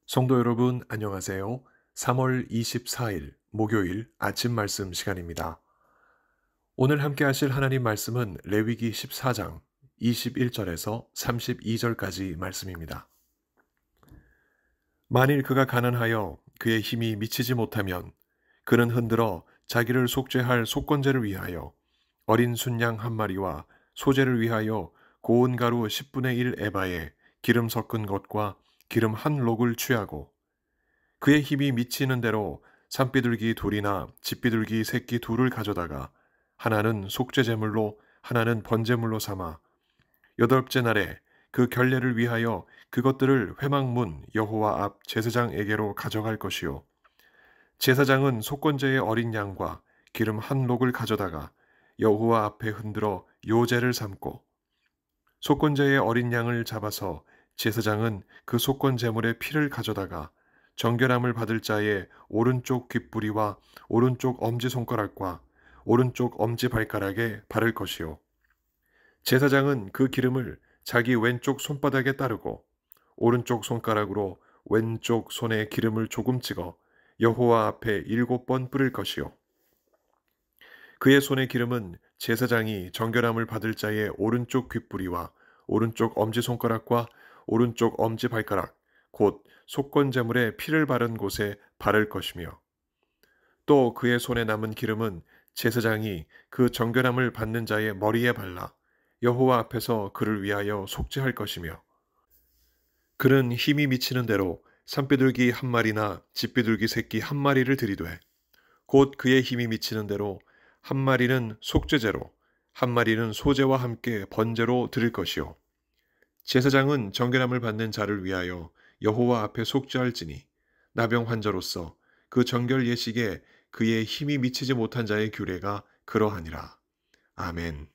성도 여러분, 안녕하세요. 3월 24일 목요일 아침 말씀 시간입니다. 오늘 함께 하실 하나님 말씀은 레위기 14장 21절에서 32절까지 말씀입니다. 만일 그가 가난하여 그의 힘이 미치지 못하면 그는 흔들어 자기를 속죄할 속건제를 위하여 어린 순양 한 마리와 소제를 위하여 고운 가루 10분의 1 에바에 기름 섞은 것과 기름 한 록을 취하고 그의 힘이 미치는 대로 산비둘기 둘이나 집비둘기 새끼 둘을 가져다가 하나는 속죄제물로 하나는 번제물로 삼아 여덟째 날에 그 결례를 위하여 그것들을 회막문 여호와 앞 제사장에게로 가져갈 것이요 제사장은 속건제의 어린 양과 기름 한 록을 가져다가 여호와 앞에 흔들어 요제를 삼고 속건제의 어린 양을 잡아서 제사장은 그 속건 제물의 피를 가져다가 정결함을 받을 자의 오른쪽 귓부리와 오른쪽 엄지손가락과 오른쪽 엄지발가락에 바를 것이요. 제사장은 그 기름을 자기 왼쪽 손바닥에 따르고 오른쪽 손가락으로 왼쪽 손에 기름을 조금 찍어 여호와 앞에 7번 뿌릴 것이요. 그의 손의 기름은 제사장이 정결함을 받을 자의 오른쪽 귓부리와 오른쪽 엄지손가락과 오른쪽 엄지발가락, 곧 속건제물에 피를 바른 곳에 바를 것이며 또 그의 손에 남은 기름은 제사장이 그 정결함을 받는 자의 머리에 발라 여호와 앞에서 그를 위하여 속죄할 것이며 그는 힘이 미치는 대로 산비둘기 한 마리나 집비둘기 새끼 한 마리를 들이되 곧 그의 힘이 미치는 대로 한 마리는 속죄제로 한 마리는 소제와 함께 번제로 드릴 것이요 제사장은 정결함을 받는 자를 위하여 여호와 앞에 속죄할지니 나병 환자로서 그 정결 예식에 그의 힘이 미치지 못한 자의 규례가 그러하니라. 아멘.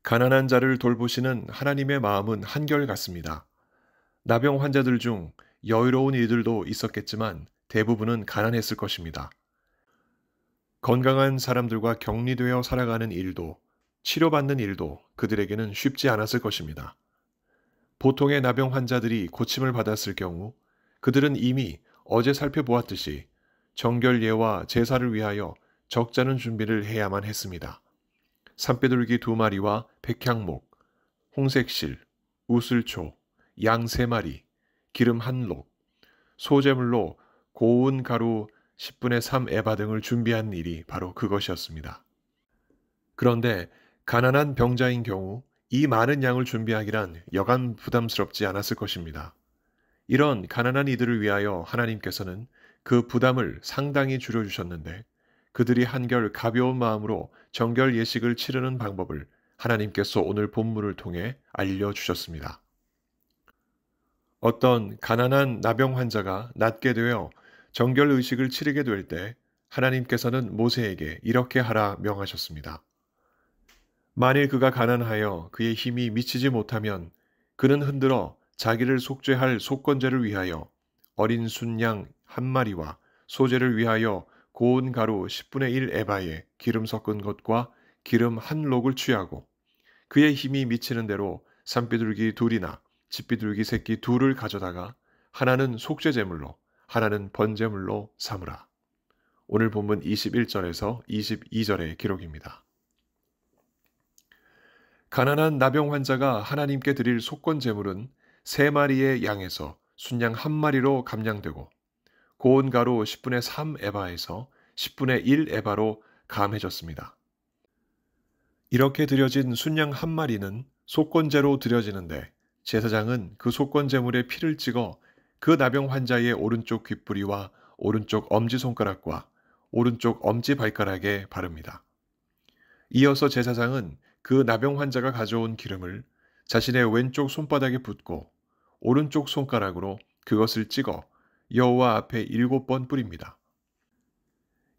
가난한 자를 돌보시는 하나님의 마음은 한결같습니다. 나병 환자들 중 여유로운 이들도 있었겠지만 대부분은 가난했을 것입니다. 건강한 사람들과 격리되어 살아가는 일도 치료받는 일도 그들에게는 쉽지 않았을 것입니다. 보통의 나병 환자들이 고침을 받았을 경우 그들은 이미 어제 살펴보았듯이 정결예와 제사를 위하여 적잖은 준비를 해야만 했습니다. 산비둘기 2마리와 백향목, 홍색실, 우슬초, 양 3마리, 기름 1록, 소제물로 고운 가루 10분의 3 에바 등을 준비한 일이 바로 그것이었습니다. 그런데 가난한 병자인 경우 이 많은 양을 준비하기란 여간 부담스럽지 않았을 것입니다. 이런 가난한 이들을 위하여 하나님께서는 그 부담을 상당히 줄여주셨는데 그들이 한결 가벼운 마음으로 정결 예식을 치르는 방법을 하나님께서 오늘 본문을 통해 알려주셨습니다. 어떤 가난한 나병 환자가 낫게 되어 정결 의식을 치르게 될 때 하나님께서는 모세에게 이렇게 하라 명하셨습니다. 만일 그가 가난하여 그의 힘이 미치지 못하면 그는 흔들어 자기를 속죄할 속건제를 위하여 어린 순양 한 마리와 소제를 위하여 고운 가루 10분의 1 에바에 기름 섞은 것과 기름 한 록을 취하고 그의 힘이 미치는 대로 산비둘기 둘이나 집비둘기 새끼 둘을 가져다가 하나는 속죄제물로 하나는 번제물로 삼으라. 오늘 본문 21절에서 22절의 기록입니다. 가난한 나병 환자가 하나님께 드릴 속건 제물은 3마리의 양에서 순양 1마리로 감량되고 고운 가루 10분의 3 에바에서 10분의 1 에바로 감해졌습니다. 이렇게 드려진 순양 1마리는 속건제로 드려지는데 제사장은 그 속건 제물에 피를 찍어 그 나병 환자의 오른쪽 귓부리와 오른쪽 엄지손가락과 오른쪽 엄지발가락에 바릅니다. 이어서 제사장은 그 나병 환자가 가져온 기름을 자신의 왼쪽 손바닥에 붓고 오른쪽 손가락으로 그것을 찍어 여호와 앞에 7번 뿌립니다.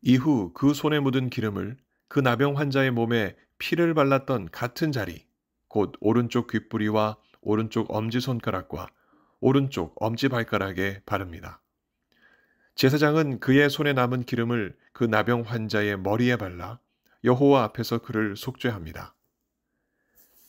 이후 그 손에 묻은 기름을 그 나병 환자의 몸에 피를 발랐던 같은 자리, 곧 오른쪽 귓부리와 오른쪽 엄지손가락과 오른쪽 엄지발가락에 바릅니다. 제사장은 그의 손에 남은 기름을 그 나병 환자의 머리에 발라 여호와 앞에서 그를 속죄합니다.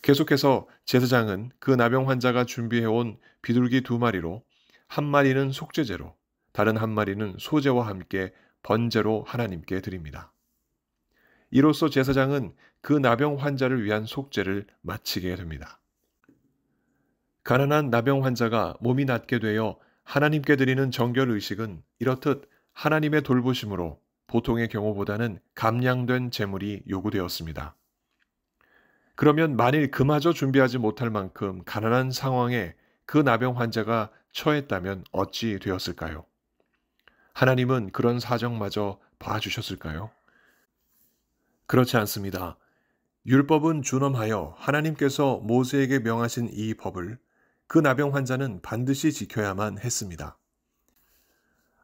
계속해서 제사장은 그 나병 환자가 준비해온 비둘기 2마리로 한 마리는 속죄제로 다른 한 마리는 소제와 함께 번제로 하나님께 드립니다. 이로써 제사장은 그 나병 환자를 위한 속죄를 마치게 됩니다. 가난한 나병 환자가 몸이 낫게 되어 하나님께 드리는 정결 의식은 이렇듯 하나님의 돌보심으로 보통의 경우보다는 감량된 제물이 요구되었습니다. 그러면 만일 그마저 준비하지 못할 만큼 가난한 상황에 그 나병 환자가 처했다면 어찌 되었을까요? 하나님은 그런 사정마저 봐주셨을까요? 그렇지 않습니다. 율법은 준엄하여 하나님께서 모세에게 명하신 이 법을 그 나병 환자는 반드시 지켜야만 했습니다.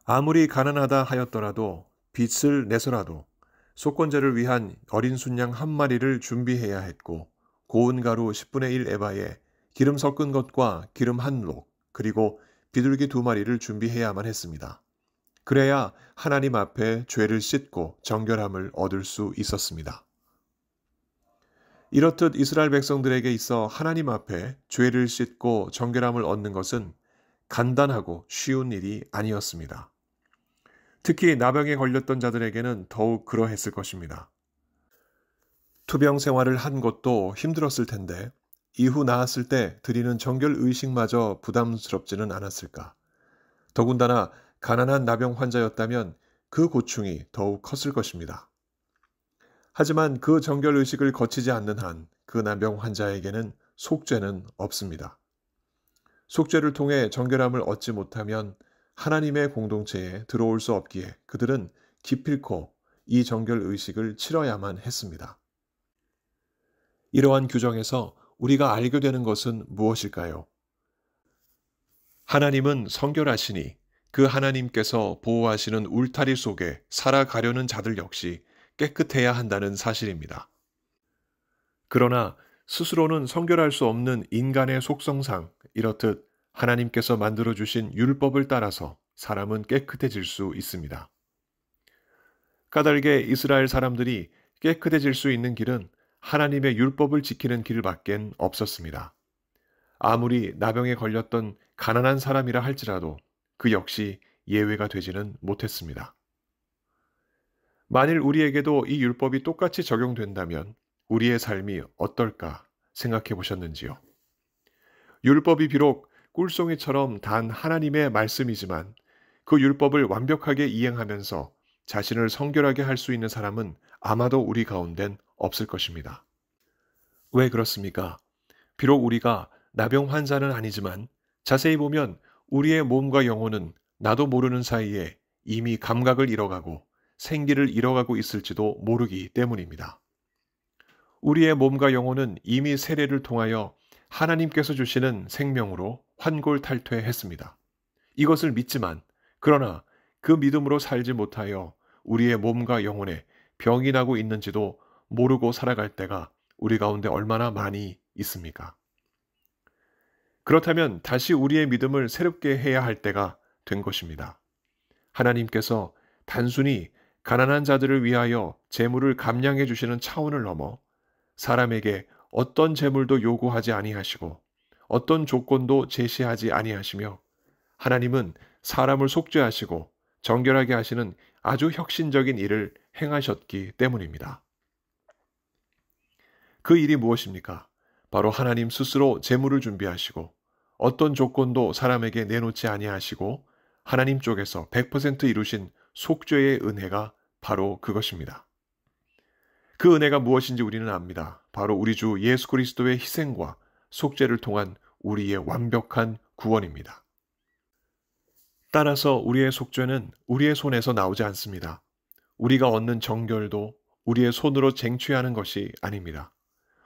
아무리 가난하다 하였더라도 빚을 내서라도 속건제를 위한 어린 순양 한 마리를 준비해야 했고 고운 가루 10분의 1 에바에 기름 섞은 것과 기름 한 록 그리고 비둘기 2마리를 준비해야만 했습니다. 그래야 하나님 앞에 죄를 씻고 정결함을 얻을 수 있었습니다. 이렇듯 이스라엘 백성들에게 있어 하나님 앞에 죄를 씻고 정결함을 얻는 것은 간단하고 쉬운 일이 아니었습니다. 특히 나병에 걸렸던 자들에게는 더욱 그러했을 것입니다. 투병 생활을 한 것도 힘들었을 텐데 이후 나았을 때 드리는 정결 의식마저 부담스럽지는 않았을까. 더군다나 가난한 나병 환자였다면 그 고충이 더욱 컸을 것입니다. 하지만 그 정결 의식을 거치지 않는 한 그 나병 환자에게는 속죄는 없습니다. 속죄를 통해 정결함을 얻지 못하면 하나님의 공동체에 들어올 수 없기에 그들은 기필코 이 정결 의식을 치러야만 했습니다. 이러한 규정에서 우리가 알게 되는 것은 무엇일까요? 하나님은 성결하시니 그 하나님께서 보호하시는 울타리 속에 살아가려는 자들 역시 깨끗해야 한다는 사실입니다. 그러나 스스로는 성결할 수 없는 인간의 속성상 이렇듯 하나님께서 만들어주신 율법을 따라서 사람은 깨끗해질 수 있습니다. 까닭에 이스라엘 사람들이 깨끗해질 수 있는 길은 하나님의 율법을 지키는 길밖엔 없었습니다. 아무리 나병에 걸렸던 가난한 사람이라 할지라도 그 역시 예외가 되지는 못했습니다. 만일 우리에게도 이 율법이 똑같이 적용된다면 우리의 삶이 어떨까 생각해 보셨는지요? 율법이 비록 꿀송이처럼 단 하나님의 말씀이지만 그 율법을 완벽하게 이행하면서 자신을 성결하게 할 수 있는 사람은 아마도 우리 가운데는 없을 것입니다. 왜 그렇습니까? 비록 우리가 나병 환자는 아니지만 자세히 보면 우리의 몸과 영혼은 나도 모르는 사이에 이미 감각을 잃어가고 생기를 잃어가고 있을지도 모르기 때문입니다. 우리의 몸과 영혼은 이미 세례를 통하여 하나님께서 주시는 생명으로 환골탈퇴했습니다. 이것을 믿지만 그러나 그 믿음으로 살지 못하여 우리의 몸과 영혼에 병이 나고 있는지도 모르고 살아갈 때가 우리 가운데 얼마나 많이 있습니까? 그렇다면 다시 우리의 믿음을 새롭게 해야 할 때가 된 것입니다. 하나님께서 단순히 가난한 자들을 위하여 재물을 감량해 주시는 차원을 넘어 사람에게 어떤 재물도 요구하지 아니하시고 어떤 조건도 제시하지 아니하시며 하나님은 사람을 속죄하시고 정결하게 하시는 아주 혁신적인 일을 행하셨기 때문입니다. 그 일이 무엇입니까? 바로 하나님 스스로 재물을 준비하시고 어떤 조건도 사람에게 내놓지 아니하시고 하나님 쪽에서 100% 이루신 속죄의 은혜가 바로 그것입니다. 그 은혜가 무엇인지 우리는 압니다. 바로 우리 주 예수 그리스도의 희생과 속죄를 통한 우리의 완벽한 구원입니다. 따라서 우리의 속죄는 우리의 손에서 나오지 않습니다. 우리가 얻는 정결도 우리의 손으로 쟁취하는 것이 아닙니다.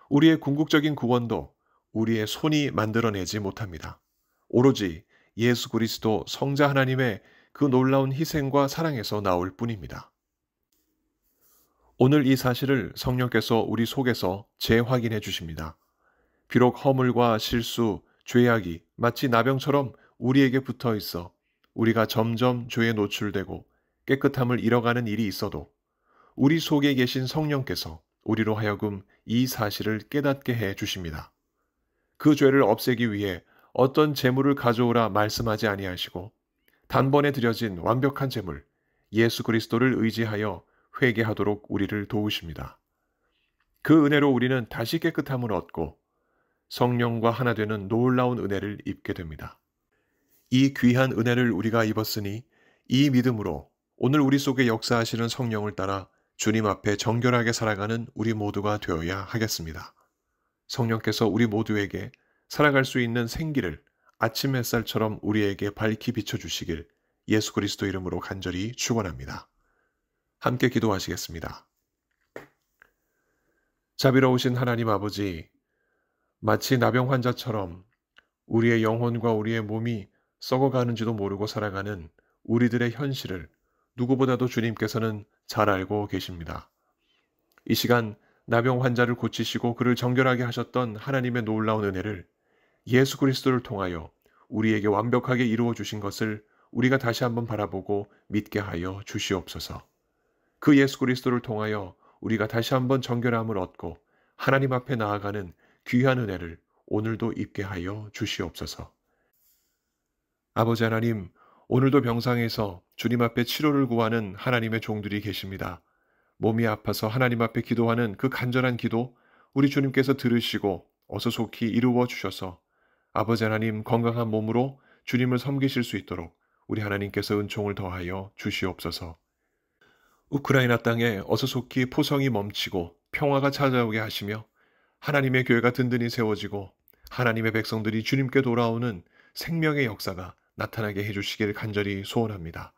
우리의 궁극적인 구원도 우리의 손이 만들어내지 못합니다. 오로지 예수 그리스도 성자 하나님의 그 놀라운 희생과 사랑에서 나올 뿐입니다. 오늘 이 사실을 성령께서 우리 속에서 재확인해 주십니다. 비록 허물과 실수, 죄악이 마치 나병처럼 우리에게 붙어 있어 우리가 점점 죄에 노출되고 깨끗함을 잃어가는 일이 있어도 우리 속에 계신 성령께서 우리로 하여금 이 사실을 깨닫게 해 주십니다. 그 죄를 없애기 위해 어떤 제물을 가져오라 말씀하지 아니하시고 단번에 드려진 완벽한 제물 예수 그리스도를 의지하여 회개하도록 우리를 도우십니다. 그 은혜로 우리는 다시 깨끗함을 얻고 성령과 하나 되는 놀라운 은혜를 입게 됩니다. 이 귀한 은혜를 우리가 입었으니 이 믿음으로 오늘 우리 속에 역사하시는 성령을 따라 주님 앞에 정결하게 살아가는 우리 모두가 되어야 하겠습니다. 성령께서 우리 모두에게 살아갈 수 있는 생기를 아침 햇살처럼 우리에게 밝히 비춰주시길 예수 그리스도 이름으로 간절히 축원합니다. 함께 기도하시겠습니다. 자비로우신 하나님 아버지, 마치 나병 환자처럼 우리의 영혼과 우리의 몸이 썩어가는지도 모르고 살아가는 우리들의 현실을 누구보다도 주님께서는 잘 알고 계십니다. 이 시간 나병 환자를 고치시고 그를 정결하게 하셨던 하나님의 놀라운 은혜를 예수 그리스도를 통하여 우리에게 완벽하게 이루어 주신 것을 우리가 다시 한번 바라보고 믿게 하여 주시옵소서. 그 예수 그리스도를 통하여 우리가 다시 한번 정결함을 얻고 하나님 앞에 나아가는 귀한 은혜를 오늘도 입게 하여 주시옵소서. 아버지 하나님, 오늘도 병상에서 주님 앞에 치료를 구하는 하나님의 종들이 계십니다. 몸이 아파서 하나님 앞에 기도하는 그 간절한 기도 우리 주님께서 들으시고 어서 속히 이루어 주셔서 아버지 하나님 건강한 몸으로 주님을 섬기실 수 있도록 우리 하나님께서 은총을 더하여 주시옵소서. 우크라이나 땅에 어서 속히 포성이 멈추고 평화가 찾아오게 하시며 하나님의 교회가 든든히 세워지고 하나님의 백성들이 주님께 돌아오는 생명의 역사가 나타나게 해주시길 간절히 소원합니다.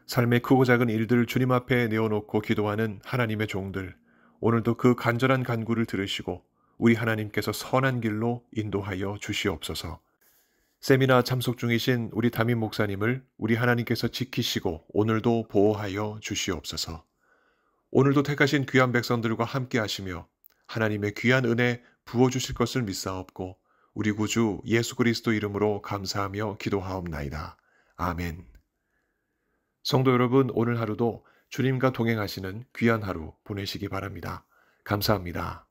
삶의 크고 작은 일들을 주님 앞에 내어놓고 기도하는 하나님의 종들, 오늘도 그 간절한 간구를 들으시고 우리 하나님께서 선한 길로 인도하여 주시옵소서. 세미나 참석 중이신 우리 담임 목사님을 우리 하나님께서 지키시고 오늘도 보호하여 주시옵소서. 오늘도 택하신 귀한 백성들과 함께 하시며 하나님의 귀한 은혜 부어주실 것을 믿사옵고 우리 구주 예수 그리스도 이름으로 감사하며 기도하옵나이다. 아멘. 성도 여러분, 오늘 하루도 주님과 동행하시는 귀한 하루 보내시기 바랍니다. 감사합니다.